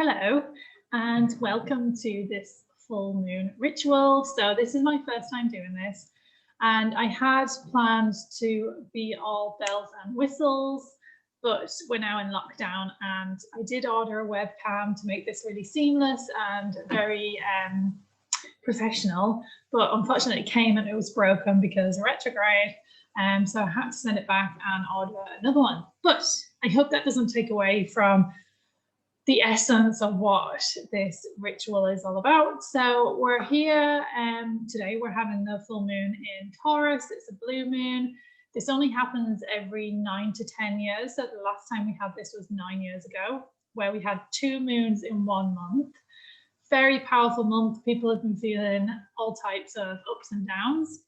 Hello and welcome to this full moon ritual. So this is my first time doing this and I had planned to be all bells and whistles, but we're now in lockdown and I did order a webcam to make this really seamless and very professional, but unfortunately it came and it was broken because retrograde. So I had to send it back and order another one. But I hope that doesn't take away from the essence of what this ritual is all about. So we're here today, we're having the full moon in Taurus. It's a blue moon. This only happens every 9 to 10 years. So the last time we had this was 9 years ago, where we had 2 moons in 1 month. Very powerful month. People have been feeling all types of ups and downs.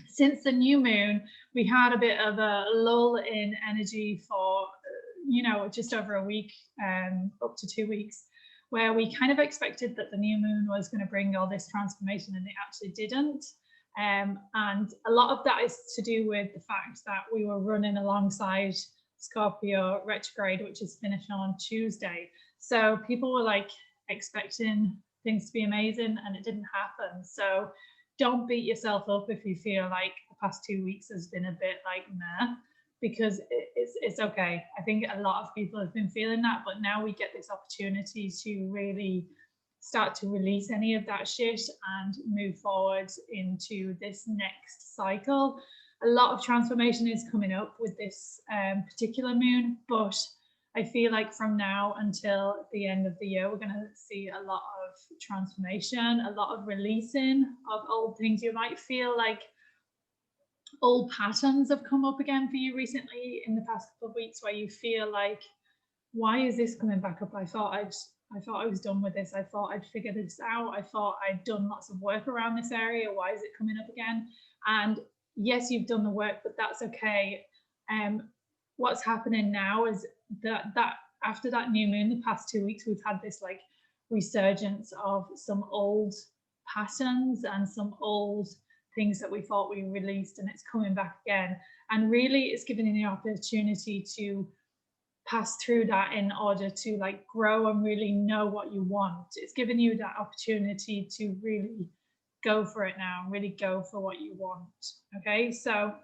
Since the new moon, we had a bit of a lull in energy for just over a week, up to 2 weeks, where we kind of expected that the new moon was going to bring all this transformation, and it actually didn't. And a lot of that is to do with the fact that we were running alongside Scorpio retrograde, which is finished on Tuesday. So people were like expecting things to be amazing, and it didn't happen. So don't beat yourself up if you feel like the past 2 weeks has been a bit like meh, because it's okay. I think a lot of people have been feeling that, but now we get this opportunity to really start to release any of that shit and move forward into this next cycle. A lot of transformation is coming up with this particular moon, but I feel like from now until the end of the year, we're going to see a lot of transformation, a lot of releasing of old things. You might feel like old patterns have come up again for you recently in the past couple of weeks, where you feel like, why is this coming back up? I thought I was done with this. I thought I'd figured this out. I thought I'd done lots of work around this area. Why is it coming up again? And yes, you've done the work, but that's okay. What's happening now is that after that new moon, the past 2 weeks, we've had this like resurgence of some old patterns and some old things that we thought we released, and it's coming back again. And really it's giving you the opportunity to pass through that in order to like grow and really know what you want. It's giving you that opportunity to really go for it now, really go for what you want. Okay, so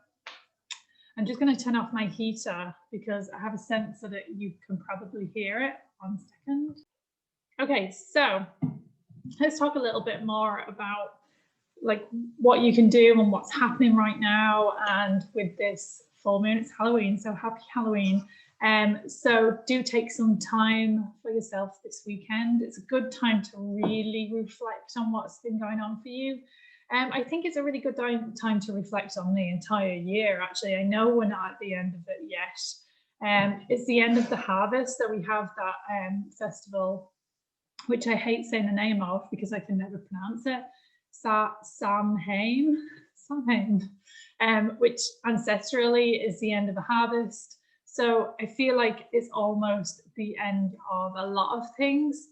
I'm just going to turn off my heater because I have a sense that you can probably hear it. 1 second. Okay, so let's talk a little bit more about like what you can do and what's happening right now. And with this full moon, it's Halloween, so happy Halloween. So do take some time for yourself this weekend. It's a good time to really reflect on what's been going on for you. I think it's a really good time to reflect on the entire year. Actually, I know we're not at the end of it yet. It's the end of the harvest, so we have that festival, which I hate saying the name of because I can never pronounce it. Samhain, which ancestrally is the end of a harvest. So I feel like it's almost the end of a lot of things.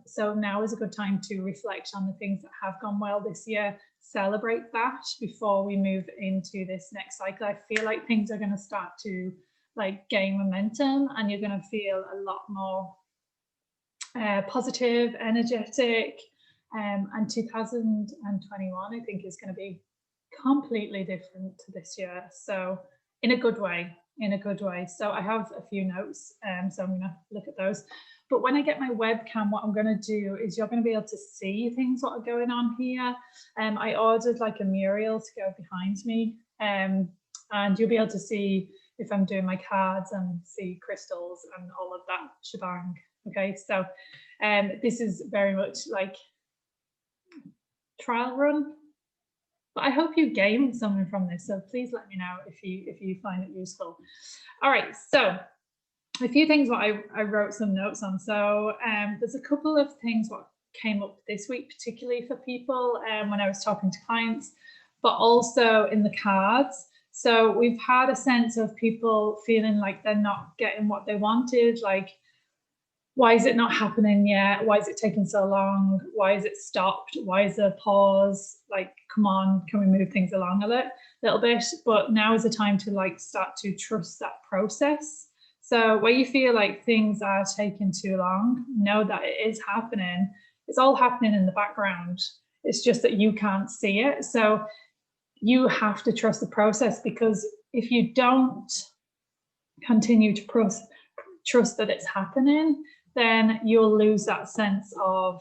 So now is a good time to reflect on the things that have gone well this year, celebrate that before we move into this next cycle. I feel like things are going to start to like gain momentum, and you're going to feel a lot more positive, energetic. And 2021, I think, is going to be completely different to this year. So in a good way. So I have a few notes, so I'm going to look at those. But when I get my webcam, what I'm going to do is you're going to be able to see things that are going on here. I ordered like a mural to go behind me, and you'll be able to see if I'm doing my cards and see crystals and all of that shebang. Okay, so this is very much like trial run, but I hope you gain something from this, so please let me know if you find it useful. All right, so a few things what I wrote some notes on. So there's a couple of things what came up this week, particularly for people when I was talking to clients, but also in the cards. So we've had a sense of people feeling like they're not getting what they wanted, like, why is it not happening yet? Why is it taking so long? Why is it stopped? Why is there a pause? Like, come on, can we move things along a little bit? But now is the time to like start to trust that process. So where you feel like things are taking too long, know that it is happening. It's all happening in the background. It's just that you can't see it. So you have to trust the process, because if you don't continue to trust that it's happening, then you'll lose that sense of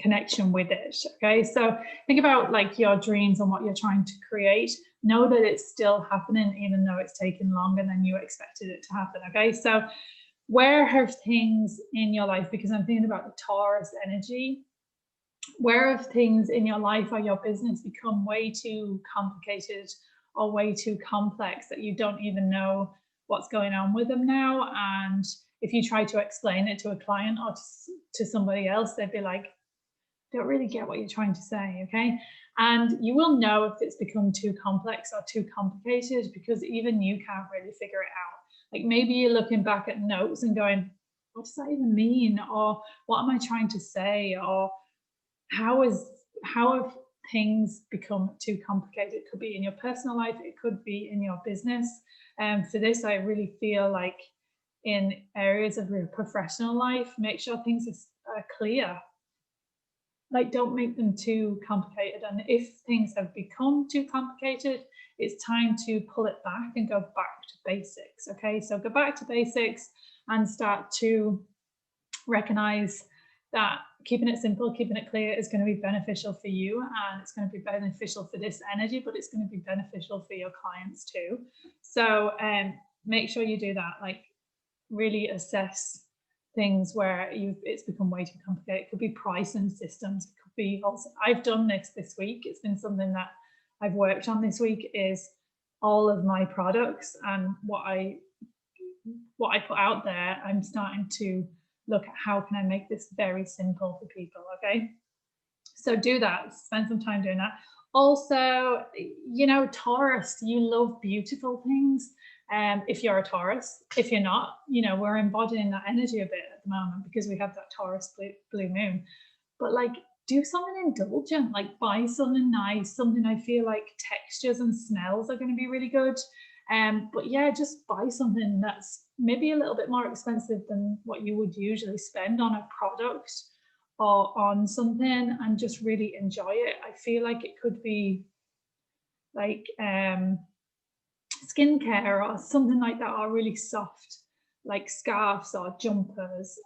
connection with it. Okay, so think about like your dreams and what you're trying to create. Know that it's still happening, even though it's taken longer than you expected it to happen. Okay, so where have things in your life, because I'm thinking about the Taurus energy, where have things in your life or your business become way too complicated or way too complex that you don't even know what's going on with them now? And if you try to explain it to a client or to somebody else, they'd be like, don't really get what you're trying to say. Okay, and you will know if it's become too complex or too complicated, because even you can't really figure it out. Like maybe you're looking back at notes and going, what does that even mean? Or what am I trying to say? Or how have things become too complicated? It could be in your personal life, it could be in your business. And for this, I really feel like in areas of your professional life, make sure things are clear. Like, don't make them too complicated. And if things have become too complicated, it's time to pull it back and go back to basics. Okay, so go back to basics and start to recognize that keeping it simple, keeping it clear is going to be beneficial for you, and it's going to be beneficial for this energy, but it's going to be beneficial for your clients too. So make sure you do that. Like, really assess things where it's become way too complicated. It could be pricing systems. It could be also, I've done this week. It's been something that I've worked on this week, is all of my products and what I put out there. I'm starting to look at how can I make this very simple for people. Okay, so do that. Spend some time doing that. Also, you know, Taurus, you love beautiful things. If you're a Taurus, if you're not, you know, we're embodying that energy a bit at the moment because we have that Taurus blue moon. But like, do something indulgent, like buy something nice, something I feel like textures and smells are going to be really good. But yeah, just buy something that's maybe a little bit more expensive than what you would usually spend on a product or on something, and just really enjoy it. I feel like it could be like skincare or something like that, or really soft, like scarves or jumpers.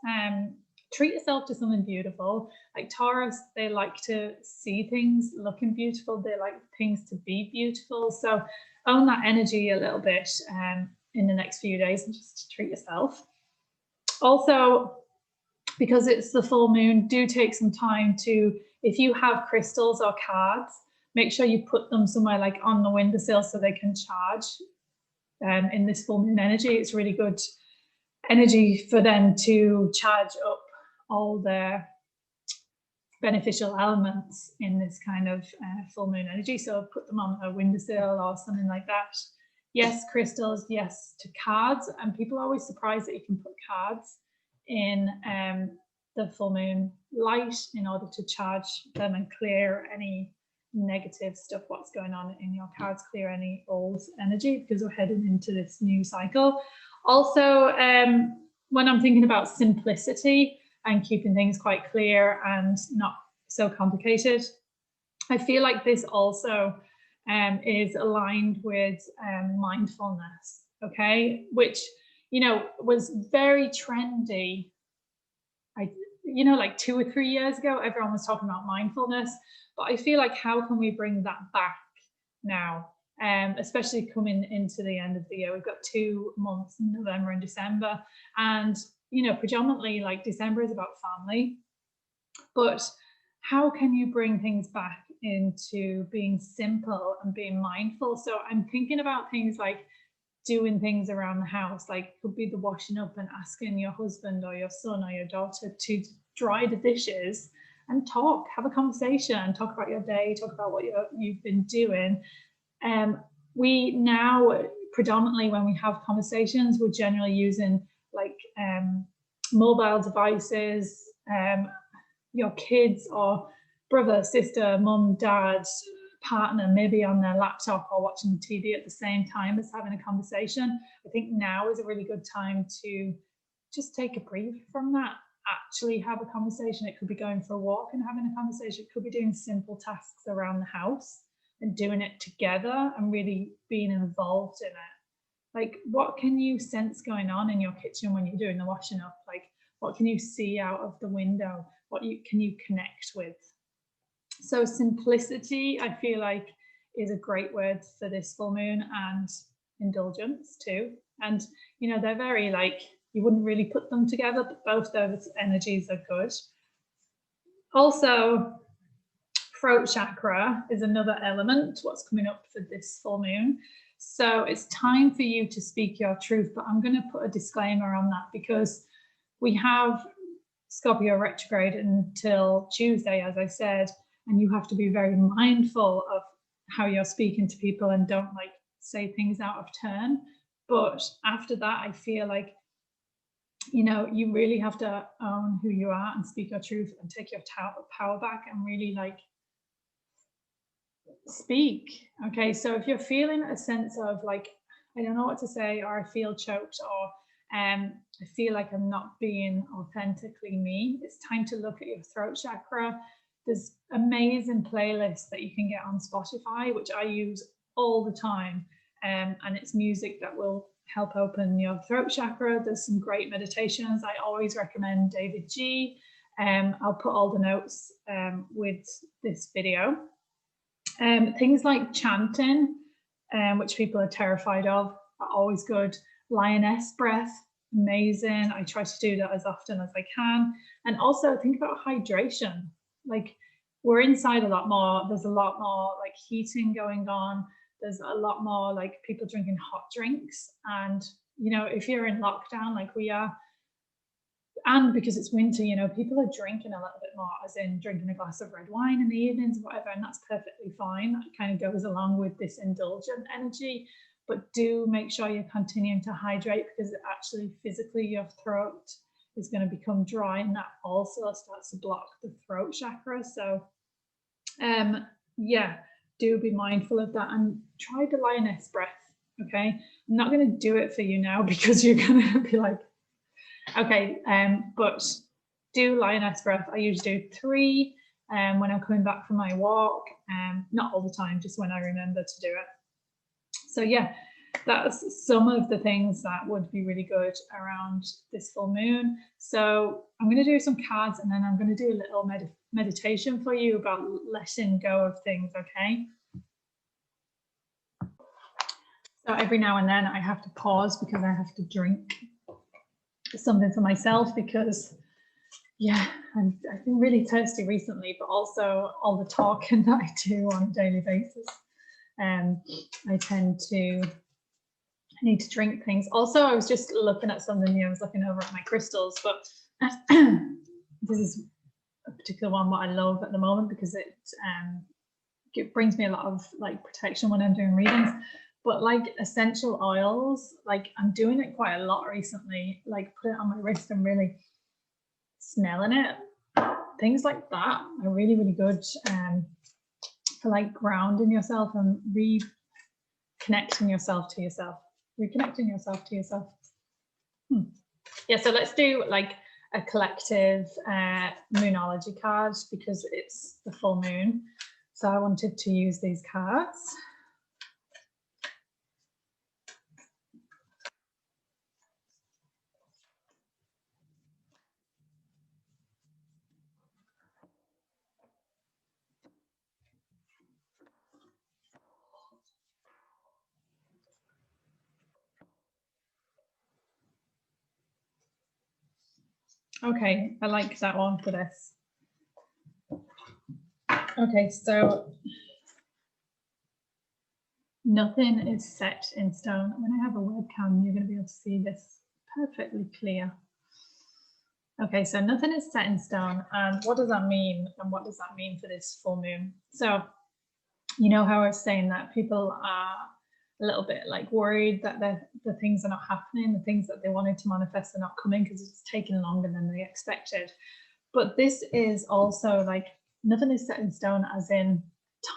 Treat yourself to something beautiful. Like Taurus, they like to see things looking beautiful. They like things to be beautiful. So own that energy a little bit in the next few days and just treat yourself. Also, because it's the full moon, do take some time to, if you have crystals or cards, make sure you put them somewhere like on the windowsill so they can charge. In this full moon energy, it's really good energy for them to charge up all their beneficial elements in this kind of full moon energy. So put them on a windowsill or something like that. Yes, crystals, yes to cards. And people are always surprised that you can put cards in the full moon light in order to charge them and clear any negative stuff, what's going on in your cards, clear any old energy, because we're heading into this new cycle. Also, when I'm thinking about simplicity and keeping things quite clear and not so complicated, I feel like this also is aligned with mindfulness, okay, which, you know, was very trendy. You know, like 2 or 3 years ago, everyone was talking about mindfulness, but I feel like how can we bring that back now? Especially coming into the end of the year, we've got 2 months, November and December, and you know, predominantly like December is about family, but how can you bring things back into being simple and being mindful? So I'm thinking about things like doing things around the house, like it could be the washing up and asking your husband or your son or your daughter to dry the dishes and talk, have a conversation, talk about your day, talk about what you've been doing. We now predominantly, when we have conversations, we're generally using like mobile devices, your kids or brother, sister, mum, dad, partner maybe on their laptop or watching TV at the same time as having a conversation, I think now is a really good time to just take a breathe from that, actually have a conversation. It could be going for a walk and having a conversation. It could be doing simple tasks around the house and doing it together and really being involved in it. Like, what can you sense going on in your kitchen when you're doing the washing up? Like, what can you see out of the window? What can you connect with? So simplicity, I feel like, is a great word for this full moon, and indulgence too. And, you know, they're very like, you wouldn't really put them together, but both those energies are good. Also, throat chakra is another element, what's coming up for this full moon. So it's time for you to speak your truth, but I'm going to put a disclaimer on that because we have Scorpio retrograde until Tuesday, as I said, and you have to be very mindful of how you're speaking to people and don't like say things out of turn. But after that, I feel like, you know, you really have to own who you are and speak your truth and take your power back and really like speak. Okay, so if you're feeling a sense of like, I don't know what to say, or I feel choked, or I feel like I'm not being authentically me, it's time to look at your throat chakra. There's amazing playlists that you can get on Spotify, which I use all the time, and it's music that will help open your throat chakra. There's some great meditations. I always recommend David G. I'll put all the notes with this video. Things like chanting, which people are terrified of, are always good. Lioness breath, amazing. I try to do that as often as I can. And also think about hydration. Like, we're inside a lot more. There's a lot more like heating going on. There's a lot more like people drinking hot drinks. And, you know, if you're in lockdown like we are, and because it's winter, you know, people are drinking a little bit more, as in drinking a glass of red wine in the evenings, whatever, and that's perfectly fine. That kind of goes along with this indulgent energy, but do make sure you're continuing to hydrate, because actually physically your throat is going to become dry, and that also starts to block the throat chakra. So yeah, do be mindful of that and try the lioness breath. Okay, I'm not going to do it for you now because you're going to be like, okay, but do lioness breath. I usually do 3 when I'm coming back from my walk, not all the time, just when I remember to do it. So yeah, that's some of the things that would be really good around this full moon. So I'm going to do some cards, and then I'm going to do a little meditation for you about letting go of things, okay? So every now and then I have to pause because I have to drink something for myself, because yeah, I've been really thirsty recently, but also all the talking that I do on a daily basis, I need to drink things. Also, I was just looking at something here. I was looking over at my crystals, but this is a particular one what I love at the moment, because it brings me a lot of like protection when I'm doing readings. But like essential oils, like I'm doing it quite a lot recently, like put it on my wrist and really smelling it. Things like that are really, really good for like grounding yourself and reconnecting yourself to yourself. Yeah, so let's do like a collective moonology card, because it's the full moon. So I wanted to use these cards. Okay, I like that one for this. Okay, so nothing is set in stone. When I have a webcam, you're going to be able to see this perfectly clear. Okay, so nothing is set in stone. And what does that mean? And what does that mean for this full moon? So, you know how I was saying that people are a little bit like worried that the things are not happening, the things that they wanted to manifest are not coming because it's taking longer than they expected. But this is also like, nothing is set in stone, as in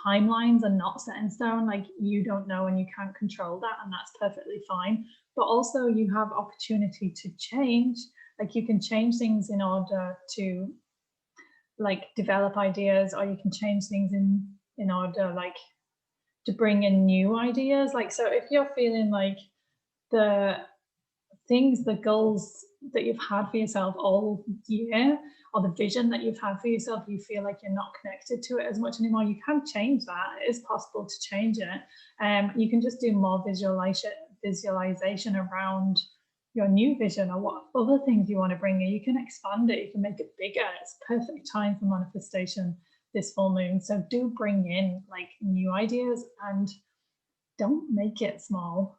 timelines are not set in stone. Like, you don't know and you can't control that, and that's perfectly fine. But also you have opportunity to change. Like, you can change things in order to like develop ideas, or you can change things in order like to bring in new ideas. Like, so if you're feeling like the things, the goals that you've had for yourself all year, or the vision that you've had for yourself, you feel like you're not connected to it as much anymore, you can change that. It is possible to change it. You can just do more visualization around your new vision, or what other things you want to bring in. You can expand it, you can make it bigger. It's perfect time for manifestation this full moon. So do bring in like new ideas, and don't make it small.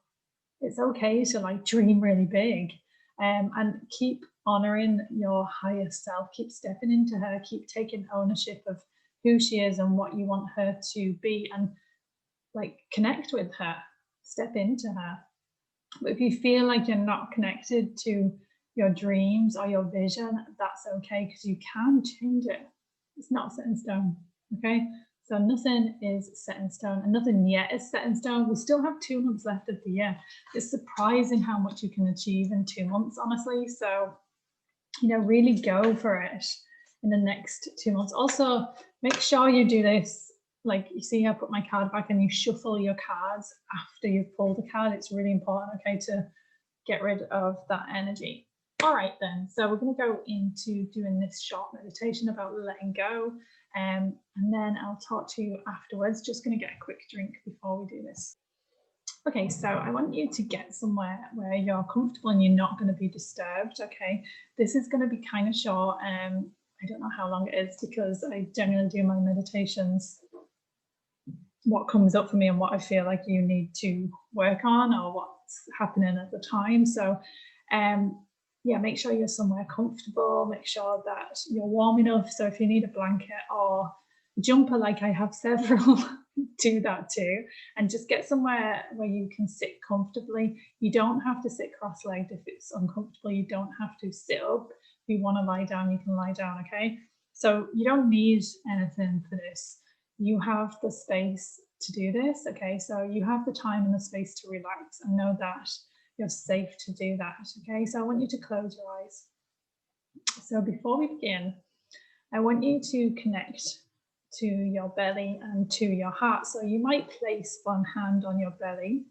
It's okay to like dream really big, and keep honoring your higher self, keep stepping into her, keep taking ownership of who she is and what you want her to be, and like connect with her, step into her. But if you feel like you're not connected to your dreams or your vision, that's okay, because you can change it. It's not set in stone. Okay. So nothing is set in stone, and nothing yet is set in stone. We still have 2 months left of the year. It's surprising how much you can achieve in 2 months, honestly. So, you know, really go for it in the next 2 months. Also, make sure you do this. Like, you see, I put my card back, and you shuffle your cards after you've pulled a card. It's really important, okay, to get rid of that energy. All right, then. So we're going to go into doing this short meditation about letting go. And then I'll talk to you afterwards. Just going to get a quick drink before we do this. Okay, so I want you to get somewhere where you're comfortable and you're not going to be disturbed. Okay, this is going to be kind of short. I don't know how long it is, because I generally do my meditations what comes up for me and what I feel like you need to work on, or what's happening at the time. So yeah, make sure you're somewhere comfortable, make sure that you're warm enough. So if you need a blanket or a jumper, like I have several, do that too. And just get somewhere where you can sit comfortably. You don't have to sit cross-legged if it's uncomfortable. You don't have to sit up. If you want to lie down, you can lie down, okay? So you don't need anything for this. You have the space to do this, okay? So you have the time and the space to relax, and know that you're safe to do that, okay? So I want you to close your eyes. So before we begin, I want you to connect to your belly and to your heart. So you might place one hand on your belly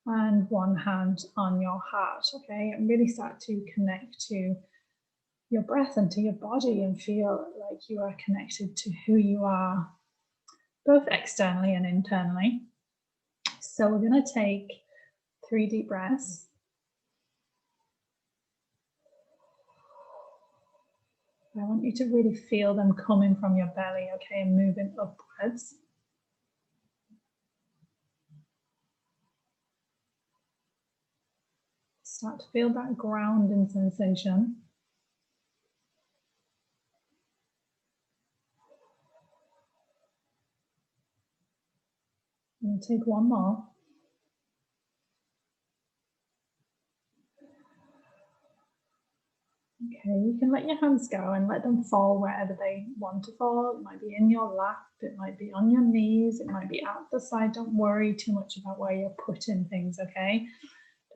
and one hand on your heart, okay? And really start to connect to your breath and to your body, and feel like you are connected to who you are, both externally and internally. So we're going to take 3 deep breaths. I want you to really feel them coming from your belly, okay, and moving upwards. Start to feel that grounding sensation. I'm going to take one more. Okay, you can let your hands go and let them fall wherever they want to fall. It might be in your lap, it might be on your knees, it might be out the side. Don't worry too much about where you're putting things, okay?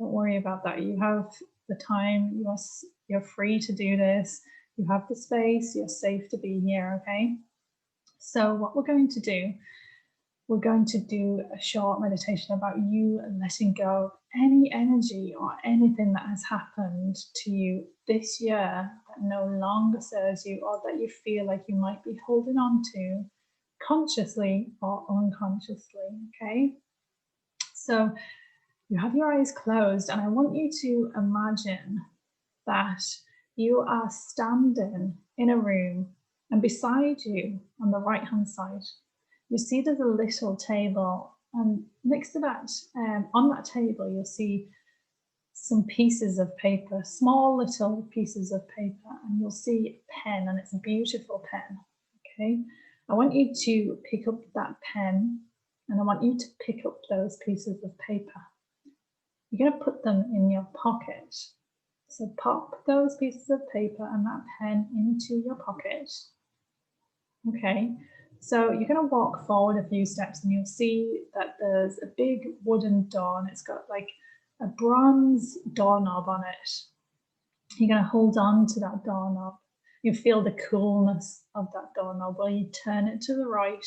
Don't worry about that. You have the time, you're free to do this. You have the space, you're safe to be here, okay? So what we're going to do, we're going to do a short meditation about you letting go of any energy or anything that has happened to you this year that no longer serves you, or that you feel like you might be holding on to consciously or unconsciously, okay? So you have your eyes closed, and I want you to imagine that you are standing in a room, and beside you on the right hand side, you see there's a little table, and next to that, on that table, you'll see some pieces of paper, small little pieces of paper, and you'll see a pen, and it's a beautiful pen, okay? I want you to pick up that pen, and I want you to pick up those pieces of paper. You're going to put them in your pocket. So pop those pieces of paper and that pen into your pocket. Okay, So you're going to walk forward a few steps and you'll see that there's a big wooden door and it's got like a bronze doorknob on it. You're going to hold on to that doorknob. You feel the coolness of that doorknob while you turn it to the right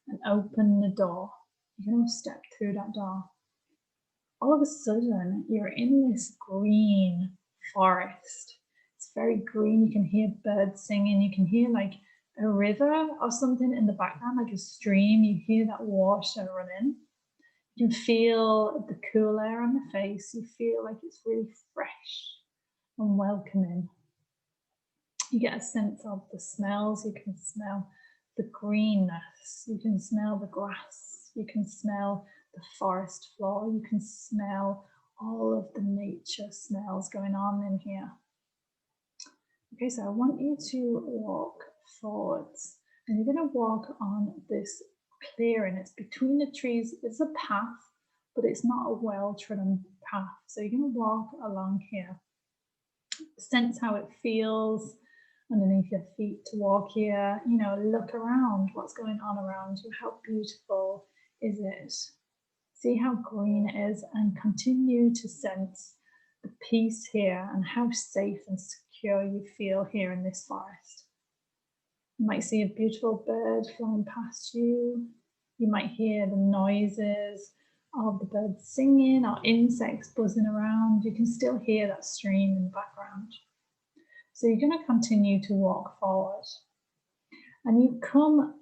and open the door. You're going to step through that door. All of a sudden, you're in this green forest. It's very green. You can hear birds singing. You can hear like a river or something in the background, like a stream. You hear that water running. You can feel the cool air on the face. You feel like it's really fresh and welcoming. You get a sense of the smells. You can smell the greenness. You can smell the grass. You can smell the forest floor. You can smell all of the nature smells going on in here. Okay, so I want you to walk forwards and you're going to walk on this clearing. It's between the trees. It's a path, but it's not a well-trodden path. So you're going to walk along here. Sense how it feels underneath your feet to walk here. You know, look around. What's going on around you? How beautiful is it? See how green it is and continue to sense the peace here and how safe and secure you feel here in this forest. You might see a beautiful bird flying past you. You might hear the noises of the birds singing or insects buzzing around. You can still hear that stream in the background. So you're going to continue to walk forward and you come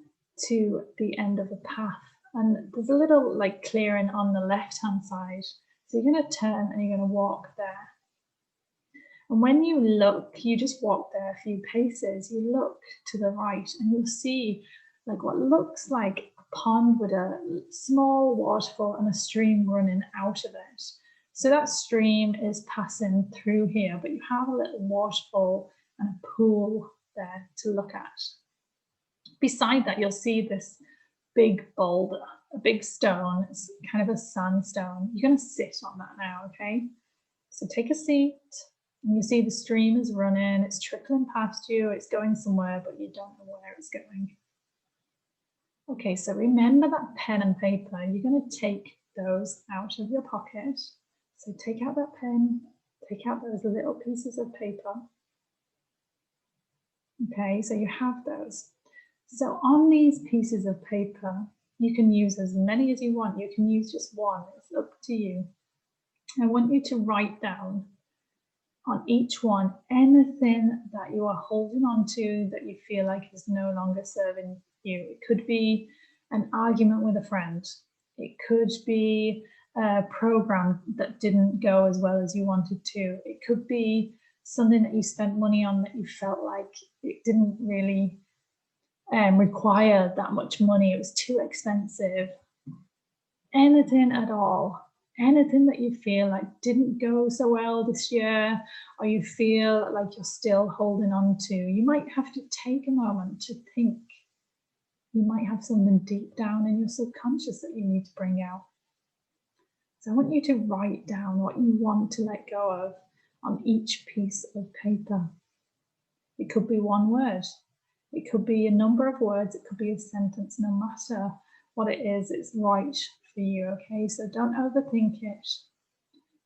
to the end of the path and there's a little like clearing on the left hand side. So you're going to turn and you're going to walk there. And when you look, you just walk there a few paces, you look to the right and you'll see like what looks like a pond with a small waterfall and a stream running out of it. So that stream is passing through here, but you have a little waterfall and a pool there to look at. Beside that, you'll see this big boulder, a big stone. It's kind of a sandstone. You're going to sit on that now, okay? So take a seat and you see the stream is running. It's trickling past you. It's going somewhere, but you don't know where it's going. Okay, so remember that pen and paper. You're going to take those out of your pocket. So take out that pen, take out those little pieces of paper. Okay, so you have those. So on these pieces of paper, you can use as many as you want. You can use just one, it's up to you. I want you to write down on each one anything that you are holding on to that you feel like is no longer serving you. It could be an argument with a friend. It could be a program that didn't go as well as you wanted to. It could be something that you spent money on that you felt like it didn't really require that much money. It was too expensive. Anything at all. Anything that you feel like didn't go so well this year, or you feel like you're still holding on to. You might have to take a moment to think. You might have something deep down in your subconscious that you need to bring out. So I want you to write down what you want to let go of on each piece of paper. It could be one word. It could be a number of words. It could be a sentence. No matter what it is, it's right for you, okay? So don't overthink it.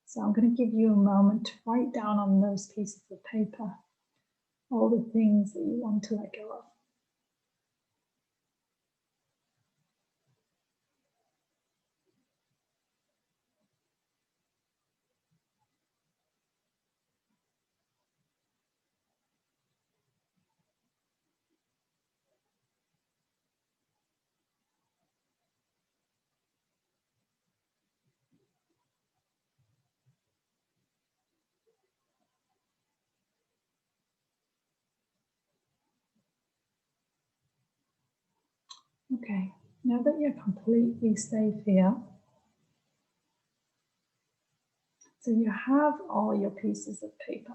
So I'm going to give you a moment to write down on those pieces of paper all the things that you want to let go of. Okay, now that you're completely safe here, so you have all your pieces of paper.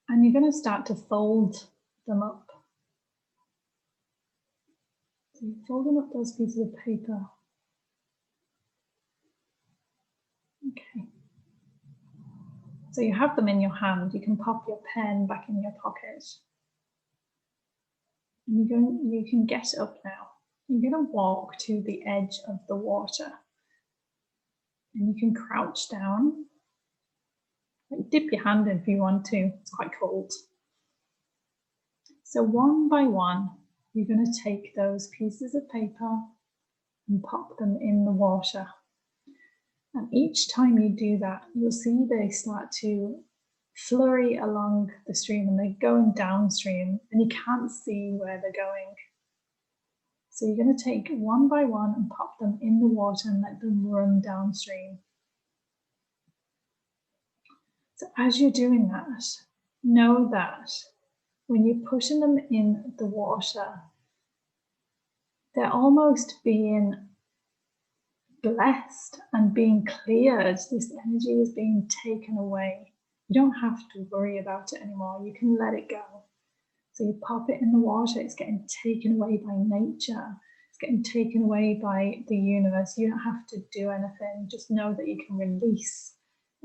And you're going to start to fold them up. So you're folding up those pieces of paper. Okay. So you have them in your hand. You can pop your pen back in your pocket. And you can get up now. You're going to walk to the edge of the water. And you can crouch down. Like dip your hand in if you want to. It's quite cold. So one by one, you're going to take those pieces of paper and pop them in the water. And each time you do that, you'll see they start to flurry along the stream and they're going downstream and you can't see where they're going. So you're going to take one by one and pop them in the water and let them run downstream. So as you're doing that, know that when you're pushing them in the water, they're almost being blessed and being cleared. This energy is being taken away. You don't have to worry about it anymore. You can let it go. So you pop it in the water, it's getting taken away by nature. It's getting taken away by the universe. You don't have to do anything. Just know that you can release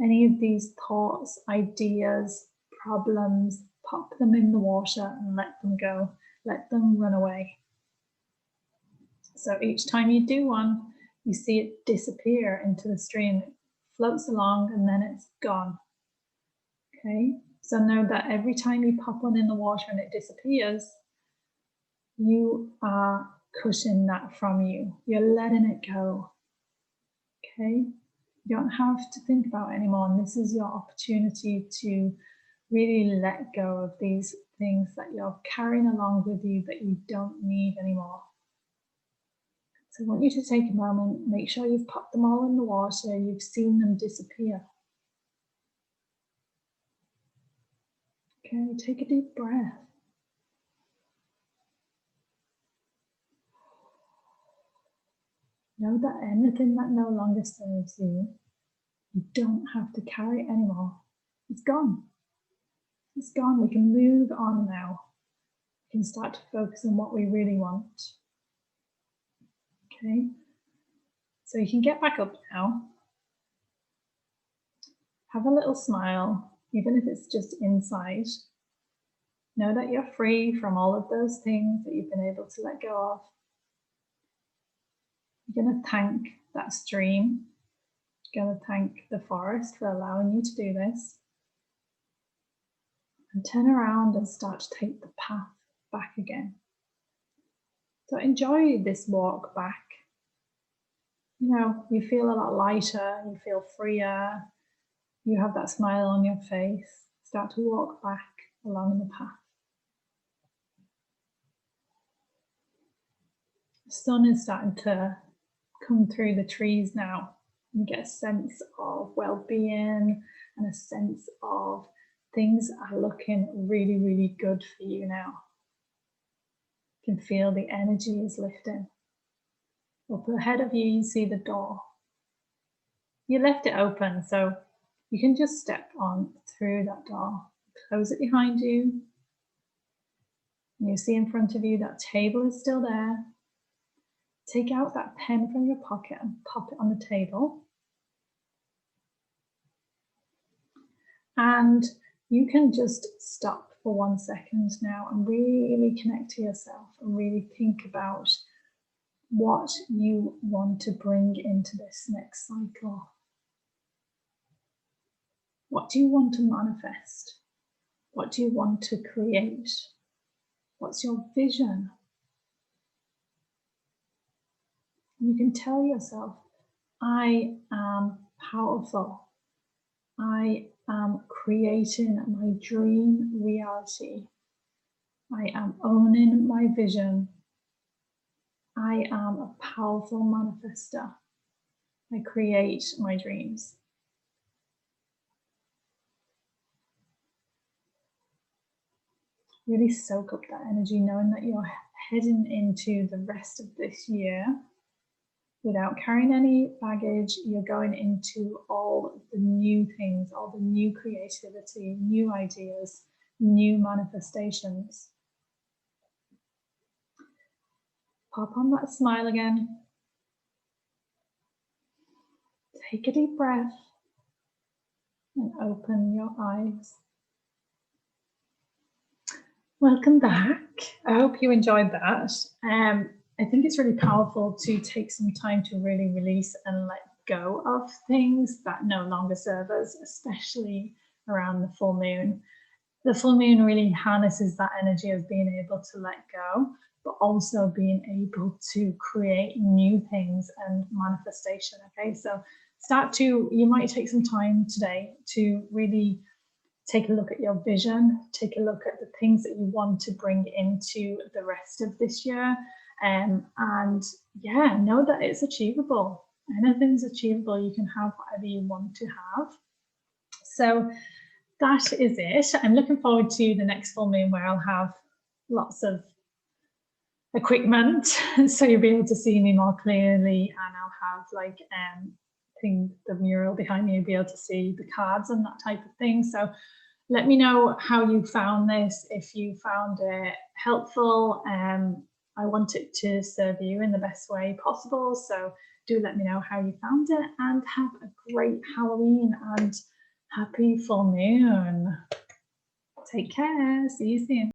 any of these thoughts, ideas, problems, pop them in the water and let them go. Let them run away. So each time you do one, you see it disappear into the stream. It floats along and then it's gone. Okay, so know that every time you pop one in the water and it disappears, you are cutting that from you. You're letting it go. Okay, you don't have to think about it anymore. And this is your opportunity to really let go of these things that you're carrying along with you that you don't need anymore. So I want you to take a moment, make sure you've popped them all in the water, you've seen them disappear. Okay, take a deep breath. Know that anything that no longer serves you, you don't have to carry it anymore. It's gone. It's gone. We can move on now. We can start to focus on what we really want. Okay, so you can get back up now. Have a little smile, even if it's just inside. Know that you're free from all of those things that you've been able to let go of. You're going to thank that stream. You're going to thank the forest for allowing you to do this. And turn around and start to take the path back again. So enjoy this walk back. You know, you feel a lot lighter, you feel freer, you have that smile on your face. Start to walk back along the path. The sun is starting to come through the trees now. You get a sense of well-being and a sense of things are looking really, really good for you now. You can feel the energy is lifting. Up ahead of you, you see the door. You left it open, so you can just step on through that door. Close it behind you. And you see in front of you that table is still there. Take out that pen from your pocket and pop it on the table. And you can just stop for 1 second now and really connect to yourself and really think about what you want to bring into this next cycle. What do you want to manifest? What do you want to create? What's your vision? You can tell yourself, I am powerful. I am creating my dream reality. I am owning my vision. I am a powerful manifester. I create my dreams. Really soak up that energy, knowing that you're heading into the rest of this year without carrying any baggage. You're going into all the new things, all the new creativity, new ideas, new manifestations. Pop on that smile again. Take a deep breath and open your eyes. Welcome back. I hope you enjoyed that. I think it's really powerful to take some time to really release and let go of things that no longer serve us, especially around the full moon. The full moon really harnesses that energy of being able to let go, but also being able to create new things and manifestation. Okay, so you might take some time today to really take a look at your vision, take a look at the things that you want to bring into the rest of this year. And yeah, know that it's achievable. Anything's achievable. You can have whatever you want to have. So that is it. I'm looking forward to the next full moon where I'll have lots of equipment so you'll be able to see me more clearly, and I'll have like the mural behind me, you'll be able to see the cards and that type of thing. So let me know how you found this, if you found it helpful. I want it to serve you in the best way possible. So do let me know how you found it, and have a great Halloween and happy full moon. Take care. See you soon.